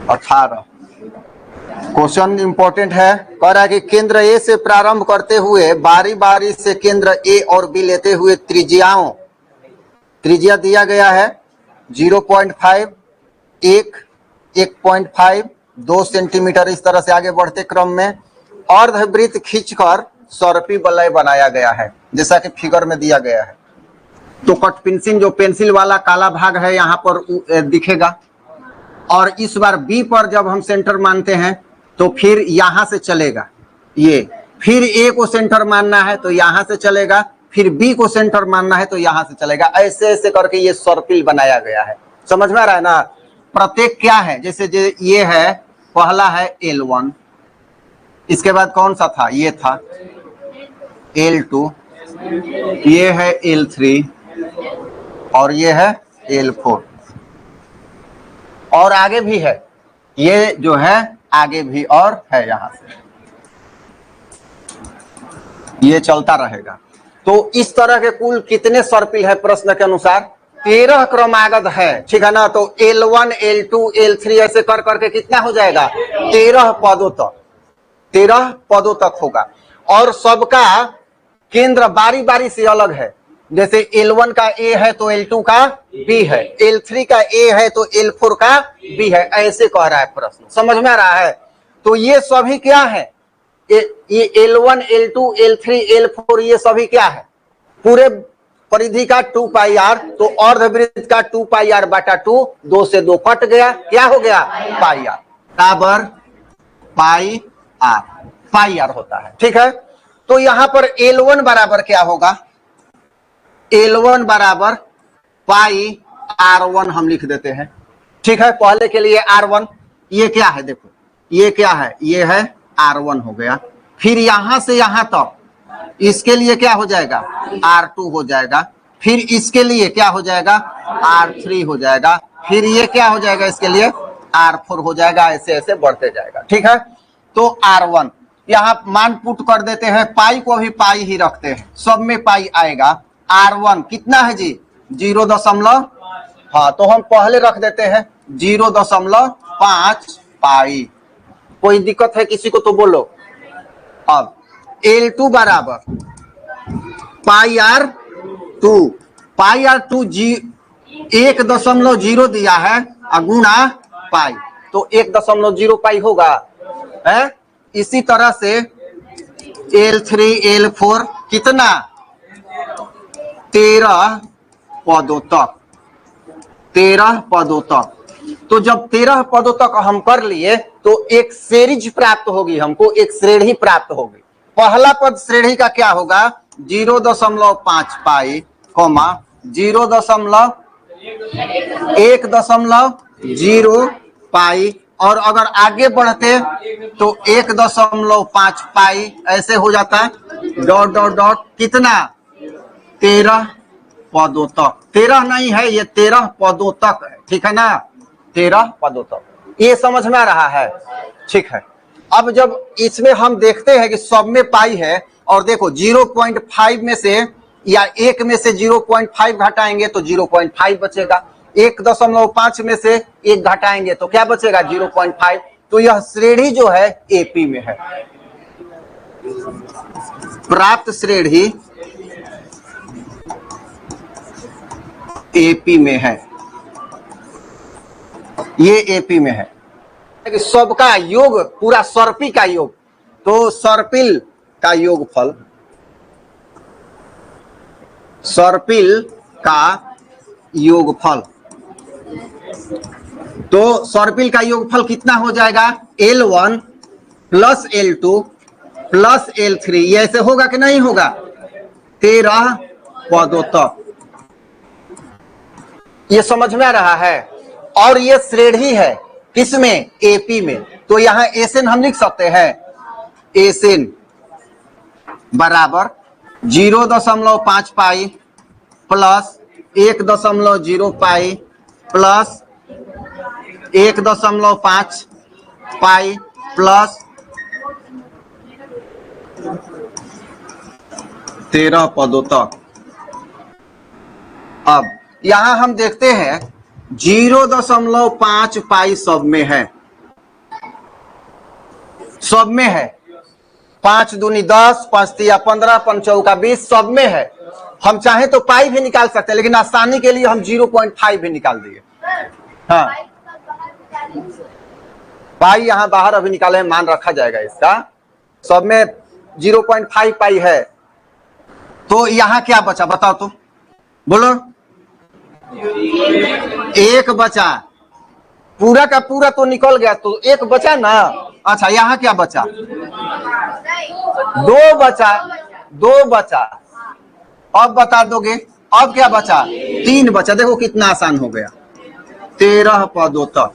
18। Question important है, कह रहा है कि केंद्र ए से प्रारंभ करते हुए बारी बारी से केंद्र ए और बी लेते हुए त्रिज्या दिया गया है 0.5, 1.5, 2 सेंटीमीटर, इस तरह से आगे बढ़ते क्रम में अर्धवृत्त खींचकर सर्पी वलय बनाया गया है जैसा कि फिगर में दिया गया है। तो कट पेंसिल, जो पेंसिल वाला काला भाग है यहाँ पर दिखेगा, और इस बार बी पर जब हम सेंटर मानते हैं तो फिर यहां से चलेगा ये, फिर ए को सेंटर मानना है तो यहां से चलेगा, फिर बी को सेंटर मानना है तो यहां से चलेगा, ऐसे ऐसे करके ये सर्पिल बनाया गया है। समझ में आ रहा है ना? प्रत्येक क्या है, जैसे ये है, पहला है L1, इसके बाद कौन सा था, ये था L2, ये है L3 और ये है L4, और आगे भी है, ये जो है आगे भी और है, यहां से ये चलता रहेगा। तो इस तरह के कुल कितने सर्पिल है प्रश्न के अनुसार? 13 क्रमागत है, ठीक है ना? तो L1, L2, L3 ऐसे कर करके कितना हो जाएगा? 13 पदों तक, 13 पदों तक होगा। और सबका केंद्र बारी बारी से अलग है, जैसे L1 का A है तो L2 का B है, L3 का A है तो L4 का B है, ऐसे कह रहा है प्रश्न। समझ में आ रहा है? तो ये सभी क्या है, ये L1, L2, L3, L4 ये सभी क्या है? पूरे परिधि का 2 पाई r, तो अर्धवृत्त का 2 पाई r बटा 2, 2 से 2 कट गया, क्या हो गया? पाई r बराबर पाई r होता है, ठीक है? तो यहां पर L1 बराबर क्या होगा? L1 बराबर पाई R1 हम लिख देते हैं, ठीक है? पहले के लिए R1, ये क्या है देखो, ये क्या है, ये है R1 हो गया। फिर यहां से यहां तक इसके लिए क्या हो जाएगा? R2 हो जाएगा। फिर इसके लिए क्या हो जाएगा? R3 हो जाएगा। फिर ये क्या हो जाएगा? इसके लिए R4 हो जाएगा, ऐसे ऐसे बढ़ते जाएगा, ठीक है? तो R1 यहां मान पुट कर देते हैं, पाई को भी पाई ही रखते हैं, सब में पाई आएगा। R1 कितना है जी? 0. हाँ, तो हम पहले रख देते हैं 0.5 पाई। कोई दिक्कत है किसी को तो बोलो। अब L2 बराबर पाई R2, 1.0 दिया है गुणा पाई, तो 1.0 पाई होगा है। इसी तरह से L3, L4 कितना? 13 पदों तक, 13 पदों तक। तो जब 13 पदों तक हम कर लिए तो एक सीरीज प्राप्त होगी, हमको एक श्रेणी प्राप्त होगी। पहला पद श्रेणी का क्या होगा? 0.5 पाई, 0.1.0 पाई, और अगर आगे बढ़ते तो 1.5 पाई, ऐसे हो जाता है, डॉट डॉट डॉट, कितना? 13 पदों तक। 13 नहीं है, ये 13 पदों तक है, ठीक है ना? 13 पदों तक, ये समझ में आ रहा है? ठीक है। अब जब इसमें हम देखते हैं कि सब में पाई है, और देखो 0.5 में से या 1 में से 0.5 घटाएंगे तो 0.5 बचेगा, 1.5 में से 1 घटाएंगे तो क्या बचेगा? 0.5। तो यह श्रेणी जो है एपी में है, प्राप्त श्रेणी एपी में है, ये एपी में है। सबका योग, पूरा सर्पी का योग, तो सर्पिल का योगफल, सर्पिल का योगफल, तो सर्पिल का योगफल कितना हो जाएगा? L1 plus L2 plus L3, ये ऐसे होगा कि नहीं होगा? 13 पदों तक। ये समझ में आ रहा है? और ये श्रेणी है किसमें? एपी में। तो यहां एसएन हम लिख सकते हैं, एसएन बराबर 0.5 pi plus 1.0 pi plus 1.5 pi plus 13 पदों तक। अब यहां हम देखते हैं 0.5 पाई सब में है, सब में है। 5 दूनी 10, 5 तिया 15, 5 चौका 20, सब में है। हम चाहे तो पाई भी निकाल सकते हैं, लेकिन आसानी के लिए हम 0.5 भी निकाल दिए। हाँ, पाई यहाँ बाहर अभी निकाले, मान रखा जाएगा इसका। सब में 0.5 पाई है। तो यहाँ क्या बचा बताओ तो, बोलो। 1 बचा, पूरा का पूरा तो निकल गया, तो 1 बचा ना। अच्छा, यहाँ क्या बचा? 2 बचा, 2 बचा। अब बता दोगे, अब क्या बचा? 3 बचा। देखो कितना आसान हो गया, 13 पदों तक।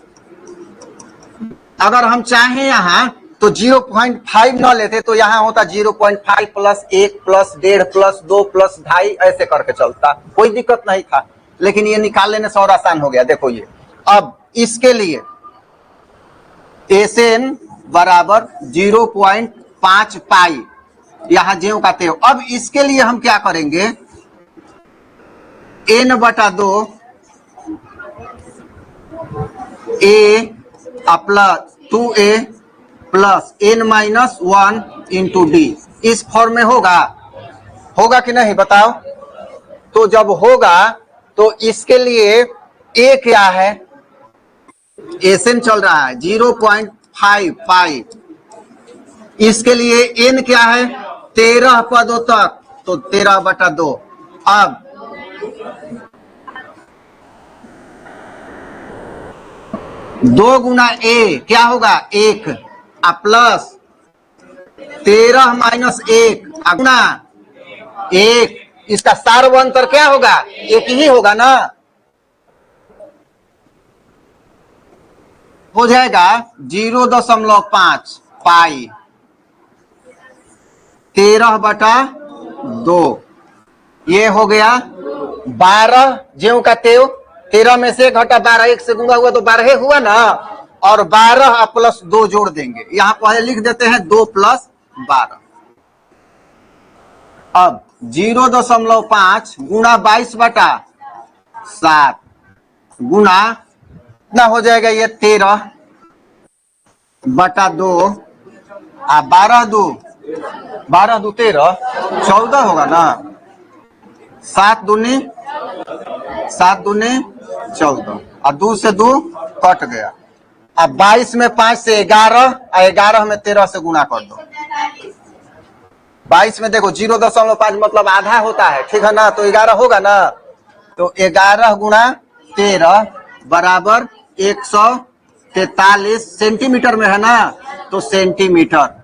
अगर हम चाहें यहाँ तो 0.5 न लेते तो यहाँ होता 0.5 प्लस 1 प्लस 1.5 प्लस 2 प्लस 2.5, ऐसे करके चलता, कोई दिक्कत नहीं था। लेकिन ये निकाल लेने से और आसान हो गया। देखो ये, अब इसके लिए SN बराबर 0.5 पाई, यहां ज्यों का त्यों। अब इसके लिए हम क्या करेंगे, N बटा 2 A plus 2A plus N minus 1 into D, इस फॉर्म में होगा, होगा कि नहीं बताओ? तो जब होगा तो इसके लिए A क्या है, SN चल रहा है 0.5 पाई। इसके लिए N क्या है, 13 पदों तक, तो 13 बटा 2। अब 2 गुना A क्या होगा, 1 प्लस 13 माइनस 1 गुना 1, इसका सार्व अंतर क्या होगा, 1 ही होगा ना। हो जाएगा 0.5 पाई 13 बटा 2। ये हो गया 12 ज्यों का त्यों। 13 में से घटा 12, 1 से गुणा हुआ तो 12 हुआ ना। और 12 प्लस 2 जोड़ देंगे, यहां पहले लिख देते हैं 2 प्लस 12। अब 0.5 गुना 22 बटा 7 गुना कितना हो जाएगा, ये 13 बटा 2 12 दू 13 14 होगा ना। 7 दूनी 14 और 2 से 2 कट गया। अब 22 में 5 से 11 और 11 में 13 से गुना कर दो। 22 में देखो 0.5 मतलब आधा होता है, ठीक है ना, तो 11 होगा ना। तो 11 गुना 13 बराबर 143 सेंटीमीटर में है ना, तो सेंटीमीटर।